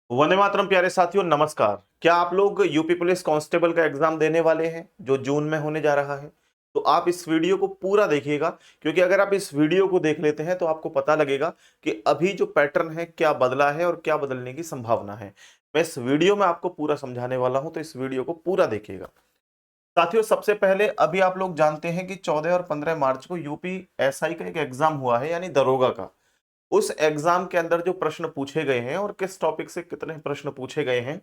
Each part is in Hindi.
वंदे मातरम प्यारे साथियों, नमस्कार। क्या आप लोग यूपी पुलिस कांस्टेबल का एग्जाम देने वाले हैं जो जून में होने जा रहा है? तो आप इस वीडियो को पूरा देखिएगा, क्योंकि अगर आप इस वीडियो को देख लेते हैं तो आपको पता लगेगा कि अभी जो पैटर्न है क्या बदला है और क्या बदलने की संभावना है। मैं इस वीडियो में आपको पूरा समझाने वाला हूं, तो इस वीडियो को पूरा देखिएगा। साथियों, सबसे पहले अभी आप लोग जानते हैं कि 14 और 15 मार्च को यूपी एसआई का एक एग्जाम हुआ है, यानी दरोगा का। उस एग्जाम के अंदर जो प्रश्न पूछे गए हैं और किस टॉपिक से कितने प्रश्न पूछे गए हैं,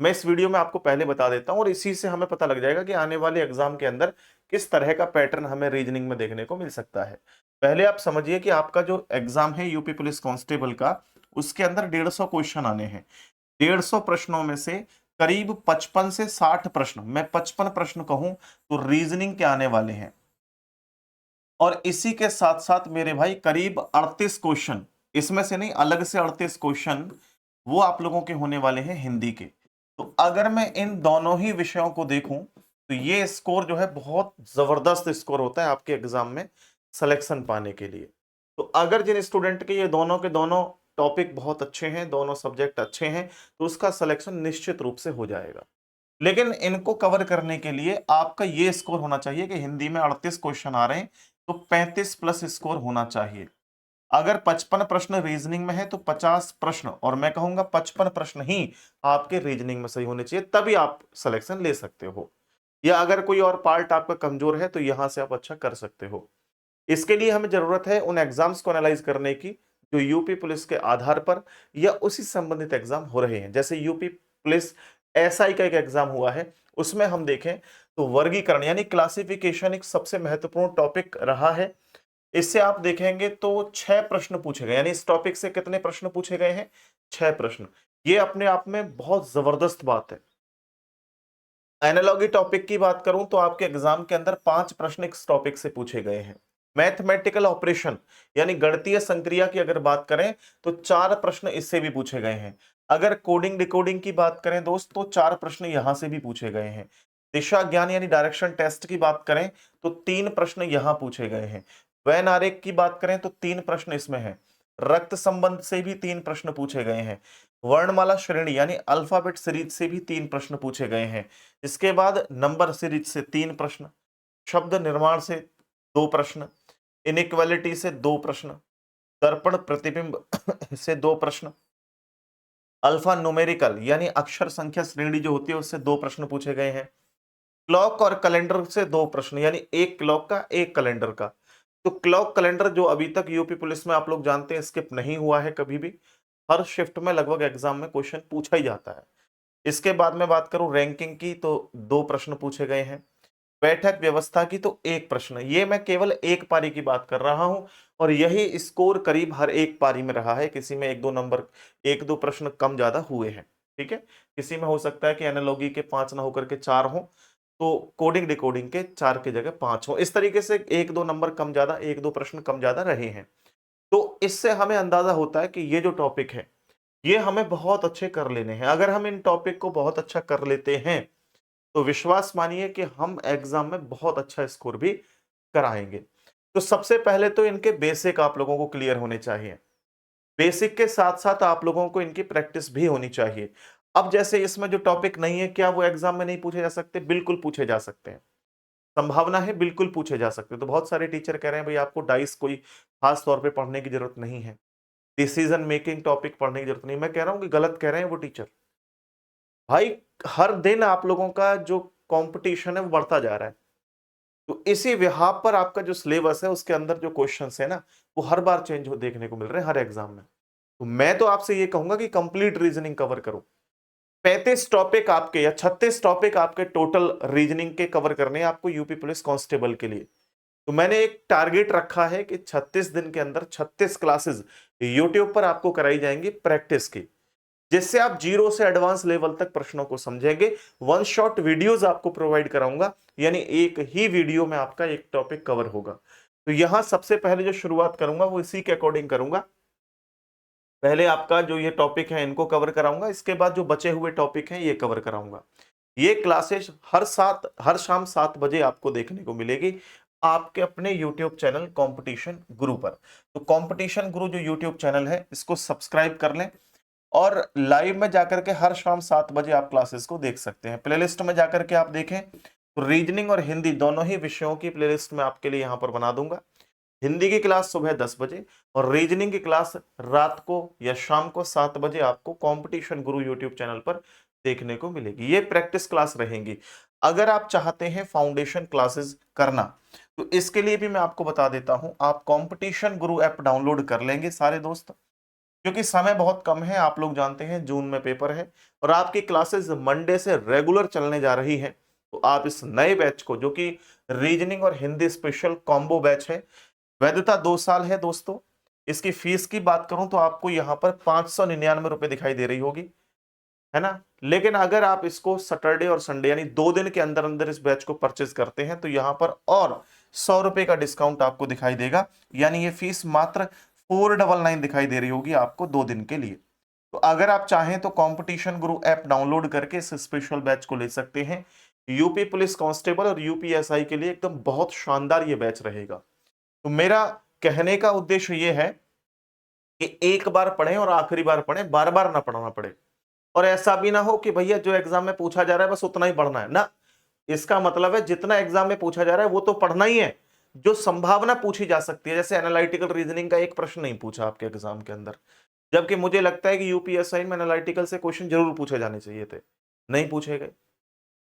मैं इस वीडियो में आपको पहले बता देता हूं, और इसी से हमें पता लग जाएगा कि आने वाले एग्जाम के अंदर किस तरह का पैटर्न हमें रीजनिंग में देखने को मिल सकता है। पहले आप समझिए कि आपका जो एग्जाम है यूपी पुलिस कांस्टेबल का, उसके अंदर 150 क्वेश्चन आने हैं। 150 प्रश्नों में से करीब 55 से 60 प्रश्न, मैं 55 प्रश्न कहूं तो रीजनिंग के आने वाले हैं। और इसी के साथ साथ मेरे भाई करीब 38 क्वेश्चन, इसमें से नहीं, अलग से 38 क्वेश्चन वो आप लोगों के होने वाले हैं हिंदी के। तो अगर मैं इन दोनों ही विषयों को देखूं तो ये स्कोर जो है बहुत जबरदस्त स्कोर होता है आपके एग्जाम में सिलेक्शन पाने के लिए। तो अगर जिन स्टूडेंट के ये दोनों के दोनों टॉपिक बहुत अच्छे हैं, दोनों सब्जेक्ट अच्छे हैं, तो उसका सिलेक्शन निश्चित रूप से हो जाएगा। लेकिन इनको कवर करने के लिए आपका ये स्कोर होना चाहिए कि हिंदी में 38 क्वेश्चन आ रहे हैं तो 35 प्लस स्कोर होना चाहिए। अगर 55 प्रश्न रीजनिंग में है तो 50 प्रश्न, और मैं कहूंगा 55 प्रश्न ही आपके रीजनिंग में सही होने चाहिए, तभी आप सिलेक्शन ले सकते हो। या अगर कोई और पार्ट आपका कमजोर है तो यहां से आप अच्छा कर सकते हो। इसके लिए हमें जरूरत है उन एग्जाम्स को एनालाइज करने की जो यूपी पुलिस के आधार पर या उसी संबंधित एग्जाम हो रहे हैं। जैसे यूपी पुलिस एसआई का एक एग्जाम हुआ है, उसमें हम देखें तो वर्गीकरण यानी क्लासिफिकेशन एक सबसे महत्वपूर्ण टॉपिक रहा है। इससे आप देखेंगे तो 6 प्रश्न पूछे गए, यानी इस टॉपिक से कितने प्रश्न पूछे गए हैं? 6 प्रश्न। ये अपने आप में बहुत जबरदस्त बात है। एनालॉगी टॉपिक की बात करूं तो आपके एग्जाम के अंदर 5 प्रश्न इस टॉपिक से पूछे गए हैं। मैथमेटिकल ऑपरेशन यानी गणितीय संक्रिया की अगर बात करें तो 4 प्रश्न इससे भी पूछे गए हैं। अगर कोडिंग डिकोडिंग की बात करें दोस्त, तो 4 प्रश्न यहां से भी पूछे गए हैं। दिशा ज्ञान यानी डायरेक्शन टेस्ट की बात करें तो 3 प्रश्न यहां पूछे गए हैं। वैन आरेख की बात करें तो 3 प्रश्न इसमें है। रक्त संबंध से भी 3 प्रश्न पूछे गए हैं। वर्णमाला श्रेणी यानी अल्फाबेट सीरीज से भी 3 प्रश्न पूछे गए हैं। इसके बाद नंबर सीरीज से 3 प्रश्न, शब्द निर्माण से 2 प्रश्न, इनइक्वालिटी से 2 प्रश्न, दर्पण प्रतिबिंब से 2 प्रश्न, अल्फा न्यूमेरिकल यानी अक्षर संख्या श्रेणी जो होती है उससे 2 प्रश्न पूछे गए हैं। क्लॉक और कैलेंडर से 2 प्रश्न, यानी एक क्लॉक का एक कैलेंडर का। तो क्लॉक कैलेंडर जो अभी तक यूपी पुलिस में आप लोग जानते हैं स्किप नहीं हुआ है कभी भी, हर शिफ्ट में लगभग एग्जाम में क्वेश्चन पूछा ही जाता है। इसके बाद में बात करूं रैंकिंग की तो 2 प्रश्न पूछे गए हैं। बैठक व्यवस्था की तो 1 प्रश्न, ये मैं केवल एक पारी की बात कर रहा हूं, और यही स्कोर करीब हर एक पारी में रहा है। किसी में 1-2 नंबर, 1-2 प्रश्न कम ज्यादा हुए हैं। ठीक है, किसी में हो सकता है कि एनालॉगी के 5 ना होकर के 4 हो, तो कोडिंग डिकोडिंग के 4 की जगह 5 हो। इस तरीके से 1-2 नंबर कम ज्यादा, 1-2 प्रश्न कम ज्यादा रहे हैं। तो इससे हमें अंदाजा होता है कि ये जो टॉपिक है ये हमें बहुत अच्छे कर लेने हैं। अगर हम इन टॉपिक को बहुत अच्छा कर लेते हैं तो विश्वास मानिए कि हम एग्जाम में बहुत अच्छा स्कोर भी कराएंगे। तो सबसे पहले तो इनके बेसिक आप लोगों को क्लियर होने चाहिए। बेसिक के साथ साथ आप लोगों को इनकी प्रैक्टिस भी होनी चाहिए। अब जैसे इसमें जो टॉपिक नहीं है, क्या वो एग्जाम में नहीं पूछे जा सकते? बिल्कुल पूछे जा सकते हैं। संभावना है, बिल्कुल पूछे जा सकते हैं। तो बहुत सारे टीचर कह रहे हैं भाई आपको डाइस कोई खास तौर पे पढ़ने की जरूरत नहीं है, डिसीजन मेकिंग टॉपिक पढ़ने की जरूरत नहीं। मैं कह रहा हूं कि गलत कह रहे हैं वो टीचर। भाई हर दिन आप लोगों का जो कंपटीशन है वो बढ़ता जा रहा है। तो इसी विहार पर आपका जो सिलेबस है उसके अंदर जो क्वेश्चंस है ना, वो हर बार चेंज हो देखने को मिल रहे हैं हर एग्जाम में। तो मैं तो आपसे ये कहूंगा कि कंप्लीट रीजनिंग कवर करो। 35 टॉपिक आपके या 36 टॉपिक आपके टोटल रीजनिंग के कवर करने हैं आपको यूपी पुलिस कांस्टेबल के लिए। तो मैंने एक टारगेट रखा है कि 36 दिन के अंदर 36 क्लासेस यूट्यूब पर आपको कराई जाएंगी प्रैक्टिस की, जिससे आप जीरो से एडवांस लेवल तक प्रश्नों को समझेंगे। वन शॉट वीडियोस आपको प्रोवाइड कराऊंगा, यानी एक ही वीडियो में आपका एक टॉपिक कवर होगा। तो यहां सबसे पहले जो शुरुआत करूंगा वो इसी के अकॉर्डिंग करूंगा। पहले आपका जो ये टॉपिक है इनको कवर कराऊंगा, इसके बाद जो बचे हुए टॉपिक हैं ये कवर कराऊंगा। ये क्लासेस हर शाम 7 बजे आपको देखने को मिलेगी आपके अपने YouTube चैनल कंपटीशन गुरु पर। तो कंपटीशन गुरु जो YouTube चैनल है इसको सब्सक्राइब कर लें, और लाइव में जाकर के हर शाम 7 बजे आप क्लासेस को देख सकते हैं। प्लेलिस्ट में जाकर के आप देखें तो रीजनिंग और हिंदी दोनों ही विषयों की प्लेलिस्ट मैं आपके लिए यहाँ पर बना दूंगा। हिंदी की क्लास सुबह 10 बजे और रीजनिंग की क्लास रात को या शाम को 7 बजे आपको कंपटीशन गुरु यूट्यूब चैनल पर देखने को मिलेगी। ये प्रैक्टिस क्लास रहेंगी। अगर आप चाहते हैं फाउंडेशन क्लासेस करना तो इसके लिए भी मैं आपको बता देता हूं, आप कंपटीशन गुरु ऐप डाउनलोड कर लेंगे सारे दोस्त, क्योंकि समय बहुत कम है। आप लोग जानते हैं जून में पेपर है और आपकी क्लासेस मंडे से रेगुलर चलने जा रही है। तो आप इस नए बैच को, जो कि रीजनिंग और हिंदी स्पेशल कॉम्बो बैच है, वैधता 2 साल है दोस्तों। इसकी फीस की बात करूं तो आपको यहां पर 599 रुपए दिखाई दे रही होगी, है ना। लेकिन अगर आप इसको सैटरडे और संडे यानी 2 दिन के अंदर अंदर इस बैच को परचेज करते हैं तो यहां पर और 100 रुपए का डिस्काउंट आपको दिखाई देगा। यानी ये फीस मात्र 499 दिखाई दे रही होगी आपको 2 दिन के लिए। तो अगर आप चाहें तो कंपटीशन गुरु ऐप डाउनलोड करके इस स्पेशल बैच को ले सकते हैं। यूपी पुलिस कांस्टेबल और यूपीएसआई के लिए एकदम बहुत शानदार ये बैच रहेगा। तो मेरा कहने का उद्देश्य यह है कि एक बार पढ़ें और आखिरी बार पढ़ें, बार बार ना पढ़ना पड़े। और ऐसा भी ना हो कि भैया जो एग्जाम में पूछा जा रहा है बस उतना ही पढ़ना है ना। इसका मतलब है जितना एग्जाम में पूछा जा रहा है वो तो पढ़ना ही है। जो संभावना पूछी जा सकती है, जैसे एनालिटिकल रीजनिंग का एक प्रश्न नहीं पूछा आपके एग्जाम के अंदर, जबकि मुझे लगता है कि यूपीएसआई में एनालिटिकल से क्वेश्चन जरूर पूछे जाने चाहिए थे, नहीं पूछे गए।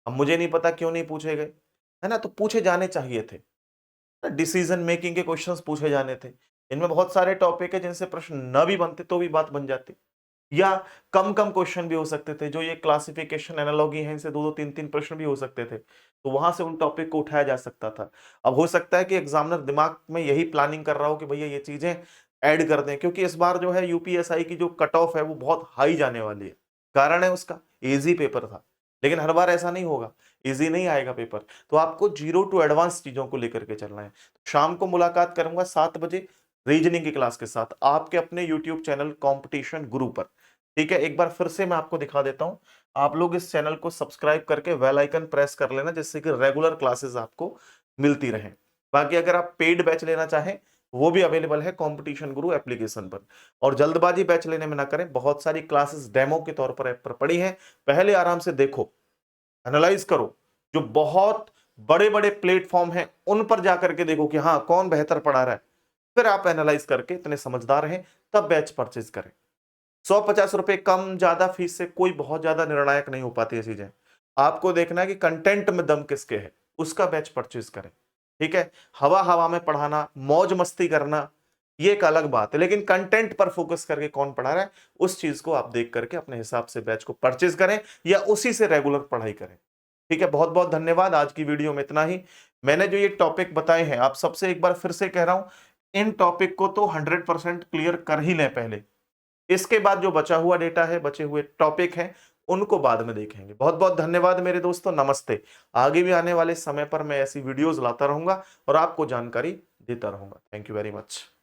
अब मुझे नहीं पता क्यों नहीं पूछे गए, है ना। तो पूछे जाने चाहिए थे। डिसीजन मेकिंग के क्वेश्चंस पूछे जाने थे। इनमें बहुत सारे टॉपिक है जिनसे प्रश्न न भी बनते तो भी बात बन जाती, या कम कम क्वेश्चन भी हो सकते थे। जो ये क्लासिफिकेशन एनालॉगी है, इनसे 2-2 3-3 प्रश्न भी हो सकते थे, तो वहां से उन टॉपिक को उठाया जा सकता था। अब हो सकता है कि एग्जामिनर दिमाग में यही प्लानिंग कर रहा हो कि भैया ये चीजें ऐड कर दें, क्योंकि इस बार जो है यूपीएसआई की जो कट ऑफ है वो बहुत हाई जाने वाली है। कारण है उसका इजी पेपर था, लेकिन हर बार ऐसा नहीं होगा, इजी नहीं आएगा पेपर। तो आपको जीरो टू एडवांस चीजों को लेकर के चलना है। शाम को मुलाकात करूंगा 7 बजे रीजनिंग की क्लास के साथ आपके अपने यूट्यूब चैनल कंपटीशन गुरु पर। ठीक है, एक बार फिर से मैं आपको दिखा देता हूं। आप लोग इस चैनल को सब्सक्राइब करके बेल आइकन प्रेस कर लेना, जिससे कि रेगुलर क्लासेस आपको मिलती रहें। बाकी अगर आप पेड बैच लेना चाहें वो भी अवेलेबल है कंपटीशन गुरु एप्लीकेशन पर। और जल्दबाजी बैच लेने में ना करें, बहुत सारी क्लासेस डेमो के तौर पर ऐप पर पड़ी हैं। पहले आराम से देखो, एनालाइज करो। जो बहुत बड़े बड़े प्लेटफॉर्म हैं उन पर जाकर के देखो कि हाँ कौन बेहतर पढ़ा रहा है, फिर आप एनालाइज करके इतने समझदार हैं तब बैच परचेज करें। 150 रुपए कम ज्यादा फीस से कोई बहुत ज्यादा निर्णायक नहीं हो पाती है चीजें। आपको देखना है कि कंटेंट में दम किसके है, उसका बैच परचेज करें। ठीक है, हवा हवा में पढ़ाना, मौज मस्ती करना, ये एक अलग बात है, लेकिन कंटेंट पर फोकस करके कौन पढ़ा रहा है उस चीज को आप देख करके अपने हिसाब से बैच को परचेज करें या उसी से रेगुलर पढ़ाई करें। ठीक है, बहुत बहुत धन्यवाद। आज की वीडियो में इतना ही। मैंने जो ये टॉपिक बताए हैं, आप सबसे एक बार फिर से कह रहा हूं, इन टॉपिक को तो 100% क्लियर कर ही लें पहले। इसके बाद जो बचा हुआ डेटा है, बचे हुए टॉपिक हैं, उनको बाद में देखेंगे। बहुत बहुत धन्यवाद मेरे दोस्तों, नमस्ते। आगे भी आने वाले समय पर मैं ऐसी वीडियोस लाता रहूंगा और आपको जानकारी देता रहूंगा। Thank you very much.